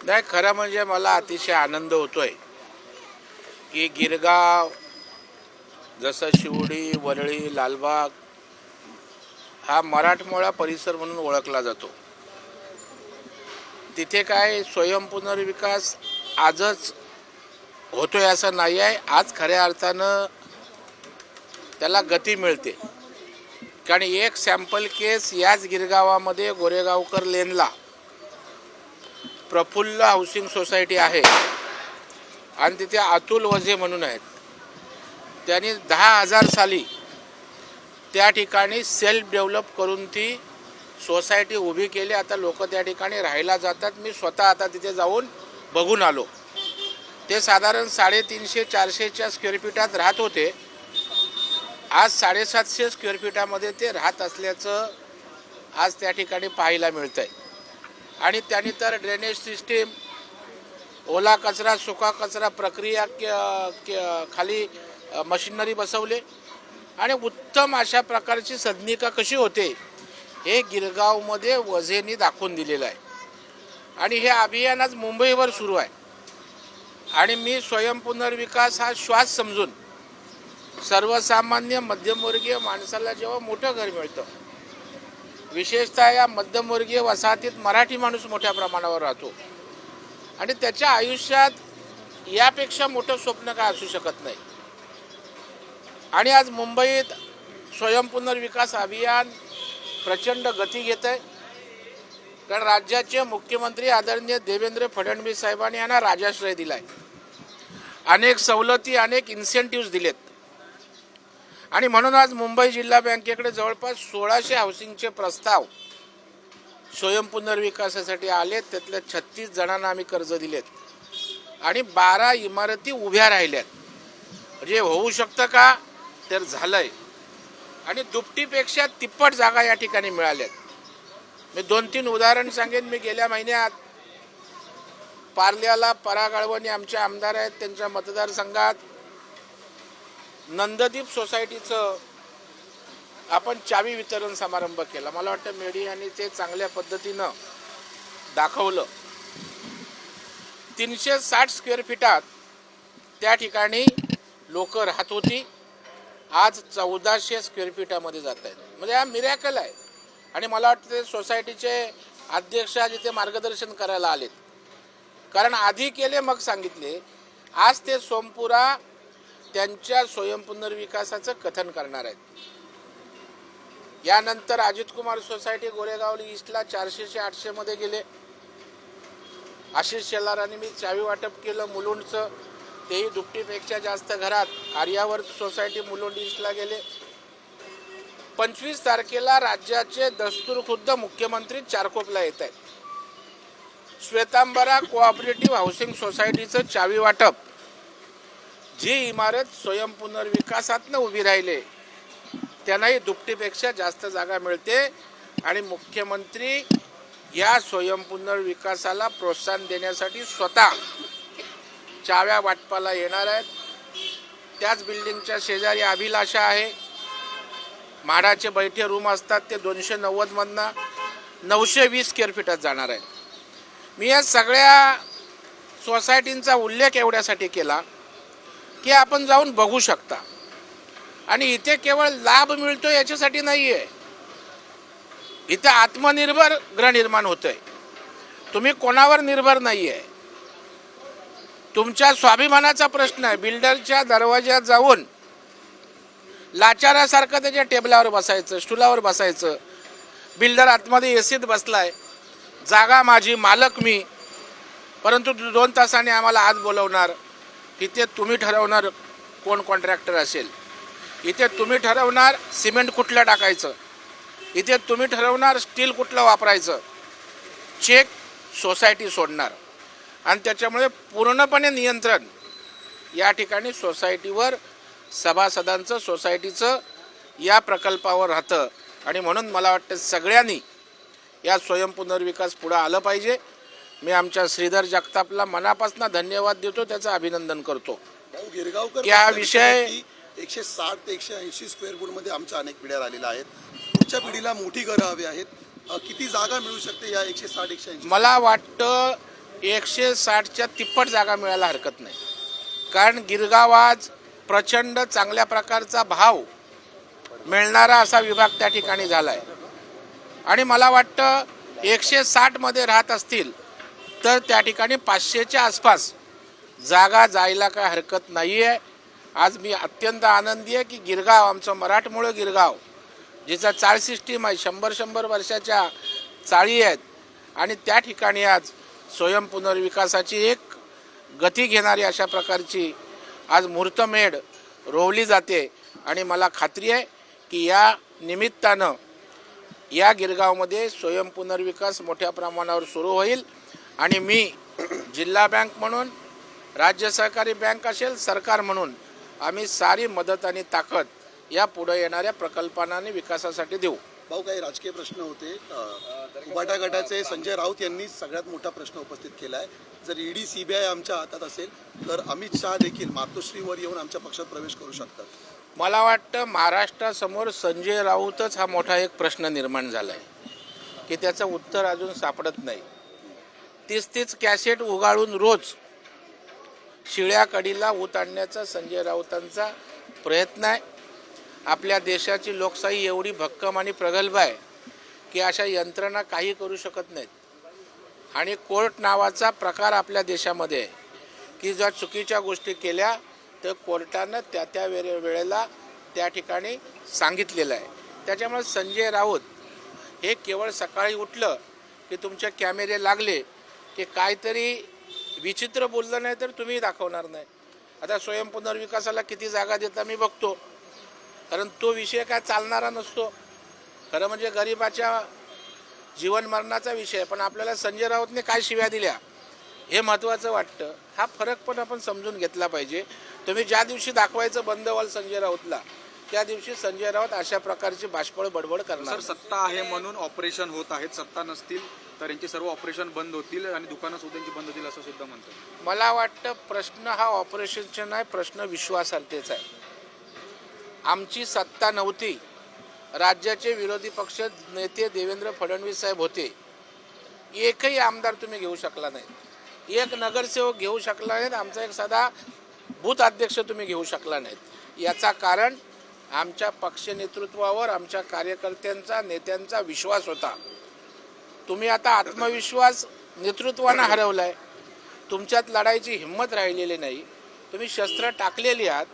नाही, खरं म्हणजे मला अतिशय आनंद होतोय की गिरगाव, जसं शिवडी, वरळी, लालबाग हा मराठमोळा परिसर म्हणून ओळखला जातो. तिथे काय स्वयंपुनर्विकास आजच होतोय असं नाही आहे. आज खऱ्या अर्थानं त्याला गती मिळते. कारण एक सॅम्पल केस याच गिरगावामध्ये गोरेगावकर लेनला प्रफुल्ल हाऊसिंग सोसायटी आहे आणि तिथे अतुल वझे म्हणून आहेत. त्यांनी 10,000 साली त्या ठिकाणी सेल्फ डेव्हलप करून ती सोसायटी उभी केली. आता लोक त्या ठिकाणी राहायला जातात. मी स्वतः आता तिथे जाऊन बघून आलो. ते साधारण 350-400च्या स्क्वेअर फीटात राहत होते. आज 750 स्क्वेअर फीटामध्ये ते राहत असल्याचं आज त्या ठिकाणी पाहायला मिळतं आहे. आणि त्यांनी तर ड्रेनेज सिस्टीम, ओला कचरा, सुका कचरा प्रक्रिया खाली मशिनरी बसवले आणि उत्तम अशा प्रकारची सदनिका कशी होते हे गिरगावमध्ये वझेंनी दाखवून दिलेलं आहे. आणि हे अभियान आज मुंबईवर सुरू आहे. आणि मी स्वयंपुनर्विकास हा श्वास समजून सर्वसामान्य मध्यमवर्गीय माणसाला जेव्हा मोठं घर मिळतं, विशेषतः या मध्यमवर्गीय वसाहतीत मराठी माणूस मोठ्या प्रमाणावर राहतो आणि त्याच्या आयुष्यात यापेक्षा मोठं स्वप्न काय असू शकत नाही. आणि आज मुंबईत स्वयंपुनर्विकास अभियान प्रचंड गती घेत आहे. कारण राज्याचे मुख्यमंत्री आदरणीय देवेंद्र फडणवीस साहेबांनी यांना राजाश्रय दिला आहे. अनेक सवलती, अनेक इन्सेंटिव्ज दिलेत. आणि म्हणून आज मुंबई जिल्हा बँकेकडे जवळपास 1600 हाऊसिंगचे प्रस्ताव स्वयंपुनर्विकासासाठी आलेत. त्यातल्या 36 जणांना आम्ही कर्ज दिलेत आणि 12 इमारती उभ्या राहिल्यात. म्हणजे होऊ शकतं का, तर झालंय. आणि दुपटीपेक्षा तिप्पट जागा या ठिकाणी मिळाल्यात. मी 2-3 उदाहरण सांगेन. मी गेल्या महिन्यात पार्ल्याला पराग अळवणी आमचे आमदार आहेत, त्यांच्या मतदारसंघात नंददीप सोसायटीचं आपण चावी वितरण समारंभ केला. मला वाटतं मीडियाने ते चांगल्या पद्धतीनं दाखवलं. 360 स्क्वेअर फीटात त्या ठिकाणी लोक राहत होती. आज 1400 स्क्वेअर फीटामध्ये जात आहेत. म्हणजे हा मिरॅकल आहे. आणि मला वाटतं ते सोसायटीचे अध्यक्ष आज इथे मार्गदर्शन करायला आलेत. कारण आधी केले मग सांगितले. आज ते सोमपुरा त्यांच्या स्वयंपुनर्विकासाचं कथन करणार आहेत. यानंतर अजित कुमार सोसायटी गोरेगाव ईस्टला 400-800 मध्ये गेले. आशिष शेलारांनी मी चावी वाटप केलं मुलुंडचं, तेही दुपटीपेक्षा जास्त घरात. आर्यावर्त सोसायटी मुलुंड ईस्टला गेले. 25 तारखेला राज्याचे दस्तूरखुद्द मुख्यमंत्री चारकोपला येत आहेत. श्वेतांबरा कोऑपरेटिव्ह हाऊसिंग सोसायटीचं चावी वाटप, जी इमारत स्वयंपुनर्विकासातनं उभी राहिले त्यांनाही दुपटीपेक्षा जास्त जागा मिळते. आणि मुख्यमंत्री या स्वयंपुनर्विकासाला प्रोत्साहन देण्यासाठी स्वतः चाव्या वाटपाला येणार आहेत. त्याच बिल्डिंगच्या शेजारी अभिलाषा आहे. म्हाडाचे बैठे रूम असतात, ते 290 मधनं 920 स्क्वेअर फीटात जाणार आहेत. मी या सगळ्या सोसायटींचा उल्लेख एवढ्यासाठी केला की आपण जाऊन बघू शकता. आणि इथे केवळ लाभ मिळतो याच्यासाठी नाही आहे, इथे आत्मनिर्भर गृहनिर्माण होतंय. तुम्ही कोणावर निर्भर नाही आहे. तुमच्या स्वाभिमानाचा प्रश्न आहे. बिल्डरच्या दरवाज्यात जाऊन लाचारासारखं त्याच्या टेबलावर बसायचं, स्टुलावर बसायचं. बिल्डर आतमध्ये एसीत बसलाय, जागा माझी, मालक मी, परंतु 2 तासाने आम्हाला आज बोलवणार. इथे तुम्ही ठरवणार कोण कॉन्ट्रॅक्टर असेल. इथे तुम्ही ठरवणार सिमेंट कुठलं टाकायचं. इथे तुम्ही ठरवणार स्टील कुठलं वापरायचं. चेक सोसायटी सोडणार. आणि त्याच्यामुळे पूर्णपणे नियंत्रण या ठिकाणी सोसायटीवर, सभासदांचं, सोसायटीचं या प्रकल्पावर राहतं. आणि म्हणून मला वाटतं सगळ्यांनी या स्वयंपुनर्विकास पुढं आलं पाहिजे. मी आमच्या श्रीधर जगतापला मनापासून धन्यवाद देतो, त्याचं अभिनंदन करतो. की हा विषय 160 ते 180 स्क्वेअर फूटमध्ये आमच्या अनेक पिढ्या राहिलेल्या आहेत. पुढच्या पिढीला मोठी घरं हवी आहेत. किती जागा मिळू शकते या 160-180? मला वाटतं 160च्या तिप्पट जागा मिळायला हरकत नाही. कारण गिरगाव आज प्रचंड चांगल्या प्रकारचा भाव मिळणारा असा विभाग त्या ठिकाणी झाला आहे. आणि मला वाटतं 160मध्ये राहत असतील तर त्या ठिकाणी 500च्या आसपास जागा जायला काय हरकत नाही आहे. आज मी अत्यंत आनंदी आहे की गिरगाव, आमचं मराठमोळं गिरगाव, जिचा चाळ सिस्टीम आहे, 100 वर्षाच्या चाळी आहेत, आणि त्या ठिकाणी आज स्वयंपुनर्विकासाची एक गती घेणारी अशा प्रकारची आज मुहूर्तमेढ रोवली जाते. आणि मला खात्री आहे की या निमित्तानं या गिरगावमध्ये स्वयंपुनर्विकास मोठ्या प्रमाणावर सुरू होईल. आणि मी जिल्हा बँक म्हणून, राज्य सहकारी बँक असेल, सरकार म्हणून आम्ही सारी मदत आणि ताकद या पुढे येणाऱ्या प्रकल्पांना आणि विकासासाठी देऊ. भाऊ, काही राजकीय प्रश्न होते. उबाटा गटाचे संजय राऊत यांनी सगळ्यात मोठा प्रश्न उपस्थित केला आहे. जर ईडी सीबीआय आमच्या हातात असेल तर अमित शहा देखील मातोश्रीवर येऊन आमच्या पक्षात प्रवेश करू शकतात. मला वाटतं महाराष्ट्रासमोर संजय राऊतच हा मोठा एक प्रश्न निर्माण झाला आहे की त्याचं उत्तर अजून सापडत नाही. 30 कॅसेट उगाळून रोज शिळ्या कडीला ऊत आणण्याचा संजय राऊतांचा प्रयत्न आहे. आपल्या देशाची लोकशाही एवढी भक्कम आणि प्रगल्भ आहे की अशा यंत्रणा काही करू शकत नाहीत. आणि कोर्ट नावाचा प्रकार आपल्या देशामध्ये आहे की जर चुकीच्या गोष्टी केल्या तर कोर्टानं त्या वेळेला त्या ठिकाणी सांगितलेलं आहे. त्याच्यामुळे संजय राऊत हे केवळ सकाळी उठलं की तुमचे कॅमेरे लागले की काहीतरी विचित्र बोललं नाही तर तुम्ही दाखवणार नाही. आता स्वयंपुनर्विकासाला किती जागा देता मी बघतो, कारण तो विषय काय चालणारा नसतो. खरं म्हणजे गरिबाच्या जीवन मरणाचा विषय. पण आपल्याला संजय राऊतने काय शिव्या दिल्या हे महत्त्वाचं वाटतं. हा फरक पण आपण समजून घेतला पाहिजे. तुम्ही ज्या दिवशी दाखवायचं बंद व्हाल संजय राऊतला, त्या दिवशी संजय राऊत अशा प्रकारची बाष्पळ बडबड करणार. सर, सत्ता आहे म्हणून ऑपरेशन होत आहेत, सत्ता नसतील तर यांचे सर्व ऑपरेशन बंद होतील आणि दुकानं सुद्धा यांची बंद होतील असं सुद्धा म्हणतात. मला वाटतं प्रश्न हा ऑपरेशनचा नाही, प्रश्न विश्वासार्थीच आहे. आमची सत्ता नव्हती, राज्याचे विरोधी पक्ष नेते देवेंद्र फडणवीस साहेब होते. एकही आमदार तुम्ही घेऊ शकला नाही, एक नगरसेवक घेऊ शकला नाहीत, आमचा एक साधा बूथ अध्यक्ष तुम्ही घेऊ शकला नाहीत. याचा कारण आमच्या पक्ष नेतृत्वावर आमच्या कार्यकर्त्यांचा, नेत्यांचा विश्वास होता. तुम्ही आता आत्मविश्वास नेतृत्वानं हरवलाय. तुमच्यात लढायची हिंमत राहिलेली नाही. तुम्ही शस्त्र टाकलेली आहात.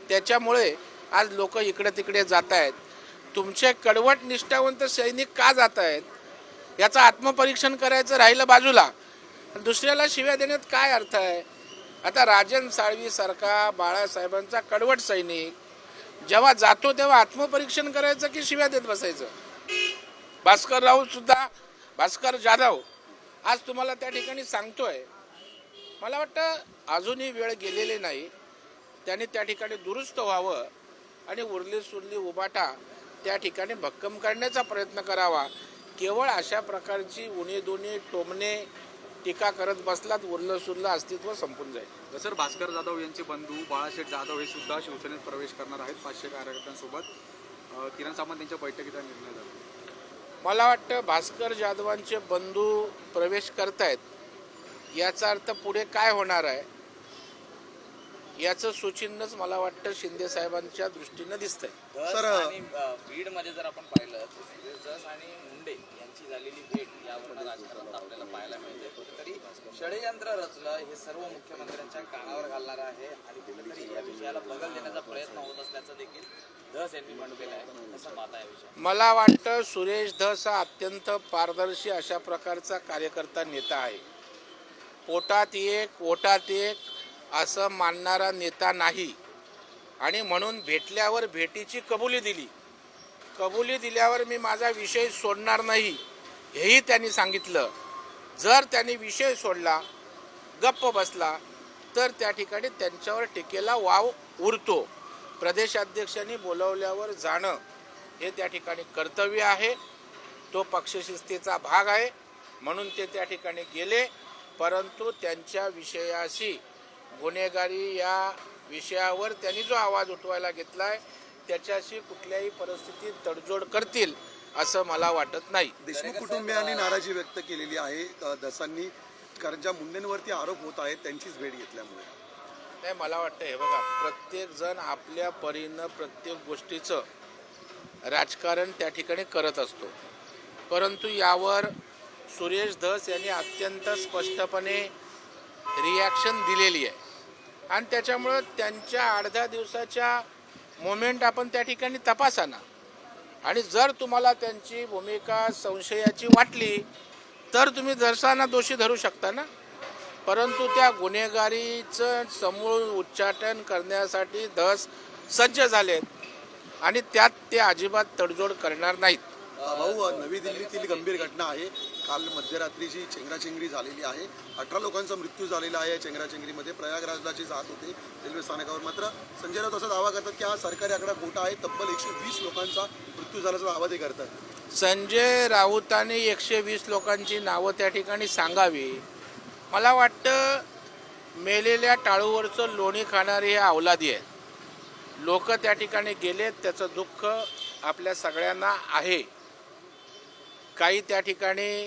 त्याच्यामुळे आज लोक इकडे तिकडे जात आहेत. तुमचे कडवट निष्ठावंत सैनिक का जात आहेत याचं आत्मपरीक्षण करायचं राहिलं बाजूला. दुसऱ्याला शिव्या देण्यात काय अर्थ आहे? आता राजन साळवीसारखा बाळासाहेबांचा कडवट सैनिक जेव्हा जातो तेव्हा आत्मपरीक्षण करायचं की शिव्या देत बसायचं? भास्कर राऊत सुद्धा, भास्कर जाधव आज तुम्हाला त्या ठिकाणी सांगतोय. मला वाटतं अजूनही वेळ गेलेली नाही. त्यांनी त्या ठिकाणी दुरुस्त व्हावं आणि उरली सुरली उबाटा त्या ठिकाणी भक्कम करण्याचा प्रयत्न करावा. केवळ अशा प्रकारची उणीधुणी टोमणे टीका करत बसलात, उरलं सुरलं अस्तित्व संपून जाईल. सर, भास्कर जाधव यांचे बंधू बाळाशेठ जाधव हे सुद्धा शिवसेनेत प्रवेश करणार आहेत 500 कार्यकर्त्यांसोबत. किरण सामंत यांच्या बैठकीचा निर्णय झाला. मला वाटतं भास्कर जाधवांचे बंधू प्रवेश करतायत याचा अर्थ पुढे काय होणार आहे याचं सूचिन्हच मला वाटतं शिंदे साहेबांच्या दृष्टीनं दिसतंय. सर, बीडमध्ये जर आपण पाहिलं तर सुरेश आणि मुंडे यांची झालेली भेट यावरून राजकारणात आपल्याला पाहायला मिळते. कुठेतरी षडयंत्र रचलं हे सर्व मुख्यमंत्र्यांच्या कानावर घालणार आहे आणि कुठेतरी या विषयाला बगल देण्याचा प्रयत्न होत असल्याचं देखील धस यांनी म्हटलेलं आहे. कसं पाहता या विषयात? मला वाटतं सुरेश धस हा अत्यंत पारदर्शी अशा प्रकारचा कार्यकर्ता नेता आहे. पोटात एक ओटात एक असं मानणारा नेता नाही. आणि म्हणून भेटल्यावर भेटीची कबुली दिली. कबुली दिल्यावर मी माझा विषय सोडणार नाही हेही त्यांनी सांगितलं. जर त्यांनी विषय सोडला, गप्प बसला तर त्या ठिकाणी त्यांच्यावर टीकेला वाव उरतो. प्रदेशाध्यक्षांनी बोलवल्यावर जाणं हे त्या ठिकाणी कर्तव्य आहे. तो पक्षशिस्तीचा भाग आहे. म्हणून ते त्या ठिकाणी गेले. परंतु त्यांच्या विषयाशी, गुन्हेगारी या विषयावर त्यांनी जो आवाज उठवायला घेतलाय त्याच्याशी कुठल्याही परिस्थितीत तडजोड करतील असं मला वाटत नाही. देशमुख कुटुंबियांनी नाराजी व्यक्त केलेली आहे. धसांनी कारण ज्या मुंडेंवरती आरोप होत आहेत त्यांचीच भेट घेतल्यामुळे. नाही, मला वाटतं हे बघा, प्रत्येक जण आपल्या परीनं प्रत्येक गोष्टीचं राजकारण त्या ठिकाणी करत असतो, परंतु यावर सुरेश धस यांनी अत्यंत स्पष्टपणे रिॲक्शन दिलेली आहे आणि त्याच्यामुळं त्यांच्या 8-10 दिवसाच्या मोमेंट आपण त्या ठिकाणी तपासा ना, आणि जर तुम्हाला त्यांची भूमिका संशयाची वाटली तर तुम्ही धसांना दोषी धरू शकता ना, परंतु त्या गुन्हेगारीचं समूळ उच्चाटन करण्यासाठी धस सज्ज झालेत आणि त्यात ते अजिबात तडजोड करणार नाहीत. भाऊ, नवी दिल्लीतील गंभीर घटना आहे. काल मध्यरात्रीची चेंगराचेंगरी झालेली आहे. 18 लोकांचा मृत्यू झालेला आहे चेंगराचेंगरीमध्ये. प्रयागराजला जी जात होते रेल्वे स्थानकावर, मात्र संजय राऊत असा दावा करतात की हा सरकारी आकडा खोटा आहे. तब्बल 120 लोकांचा मृत्यू झाल्याचा दावा ते करतात. संजय राऊतांनी 120 लोकांची नावं त्या ठिकाणी सांगावी. मला वाटतं मेलेल्या टाळूवरचं लोणी खाणारे हे अवलादी आहेत. लोक त्या ठिकाणी गेलेत, त्याचं दुःख आपल्या सगळ्यांना आहे. काही त्या ठिकाणी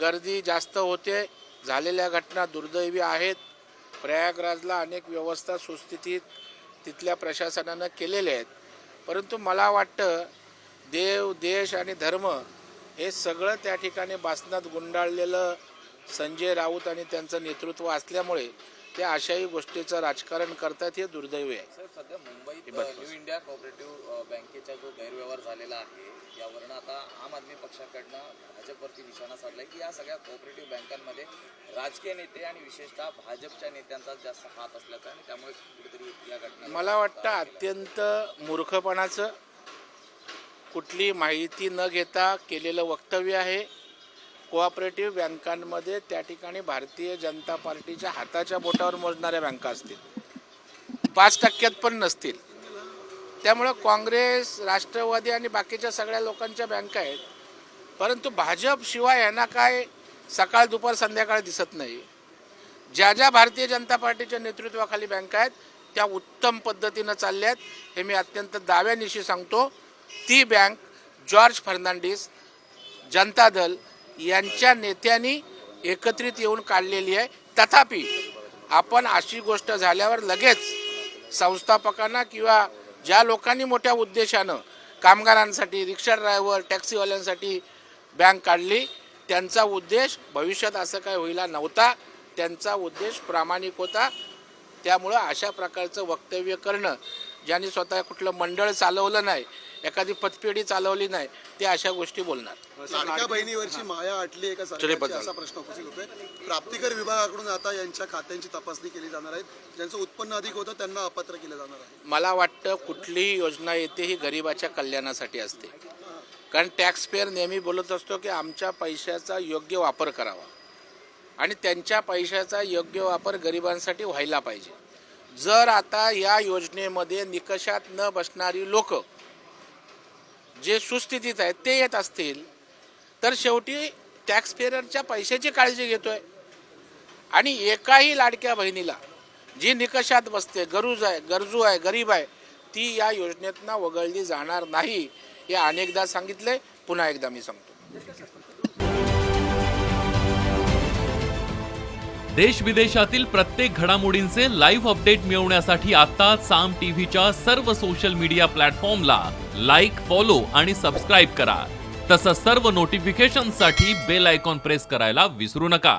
गर्दी जास्त होते, झालेल्या घटना दुर्दैवी आहेत. प्रयागराजला अनेक व्यवस्था सुस्थितीत तिथल्या प्रशासनानं केलेल्या आहेत, परंतु मला वाटतं देव, देश आणि धर्म हे सगळं त्या ठिकाणी बासनात गुंडाळलेलं संजय राऊत आणि त्यांचं नेतृत्व असल्यामुळे ते अशाही गोष्टीचं राजकारण करतात, हे दुर्दैवी आहे. सर, सध्या मुंबईत न्यू इंडिया कोऑपरेटिव्ह बँकेचा जो गैरव्यवहार झालेला आहे, यावरनं आता आम आदमी पक्षाकडनं भाजपवरती निशाणा साधलाय की या सगळ्या कोऑपरेटिव्ह बँकांमध्ये राजकीय नेते आणि विशेषतः भाजपच्या नेत्यांचा जास्त हात असल्याचा आणि त्यामुळे कुठेतरी या घटना मला वाटतं अत्यंत मूर्खपणाचं, कुठली माहिती न घेता केलेलं वक्तव्य आहे. कोऑपरेटिव्ह बँकांमध्ये त्या ठिकाणी भारतीय जनता पार्टीच्या हाताच्या बोटावर मोजणाऱ्या बँका असतील, 5% पण नसतील. त्यामुळं काँग्रेस, राष्ट्रवादी आणि बाकीच्या सगळ्या लोकांच्या बँका आहेत, परंतु भाजप शिवाय यांना काय सकाळ दुपार संध्याकाळ दिसत नाही. ज्या ज्या भारतीय जनता पार्टीच्या नेतृत्वाखाली बँका आहेत त्या उत्तम पद्धतीनं चालल्या आहेत, हे मी अत्यंत दाव्यानिशी सांगतो. ती बँक जॉर्ज फर्नांडिस, जनता दल यांच्या नेत्यांनी एकत्रित येऊन काढलेली आहे. तथापि आपण अशी गोष्ट झाल्यावर लगेच संस्थापकांना किंवा ज्या लोकांनी मोठ्या उद्देशानं कामगारांसाठी, रिक्षा ड्रायव्हर, टॅक्सीवाल्यांसाठी बँक काढली, त्यांचा उद्देश भविष्यात असं काय होईला नव्हता. त्यांचा उद्देश प्रामाणिक होता. त्यामुळं अशा प्रकारचं वक्तव्य करणं, ज्यांनी स्वतः कुठलं मंडळ चालवलं नाही, एखादी पतपेढी चालवली नाही, ते अशा गोष्टी बोलणार. लाडक्या बहिणीवरची माया आटली एका सरकारची, असा प्रश्न उपस्थित होतोय. प्राप्तिकर विभागाकडून आता यांच्या खात्यांची तपासणी केली जाणार आहे. ज्यांचं उत्पन्न अधिक होतं त्यांना अपात्र केलं जाणार आहे. मला वाटतं कुठलीही योजना येते ही गरिबाच्या कल्याणासाठी असते, कारण टॅक्स पेअर नेहमी बोलत असतो की आमच्या पैशाचा योग्य वापर करावा आणि त्यांच्या पैशाचा योग्य वापर गरिबांसाठी व्हायला पाहिजे. जर आता या योजनेमध्ये निकषात न बसणारी लोक जे सुस्थितीत आहेत ते येत असतील तर शेवटी टॅक्स पेअरच्या पैशाची काळजी घेतोय आणि एकाही लाडक्या बहिणीला जी निकषात बसते, गरजू आहे, गरीब आहे, ती या योजनेतनं वगळली जाणार नाही. हे अनेकदा सांगितले, पुन्हा एकदा मी सांगतो. देश विदेशातील प्रत्येक घडामोडींचे लाईव्ह अपडेट मिळवण्यासाठी आता साम टीव्हीच्या सर्व सोशल मीडिया प्लॅटफॉर्मला लाईक, फॉलो आणि सबस्क्राईब करा. तसंच सर्व नोटिफिकेशनसाठी बेल आयकॉन प्रेस करायला विसरू नका.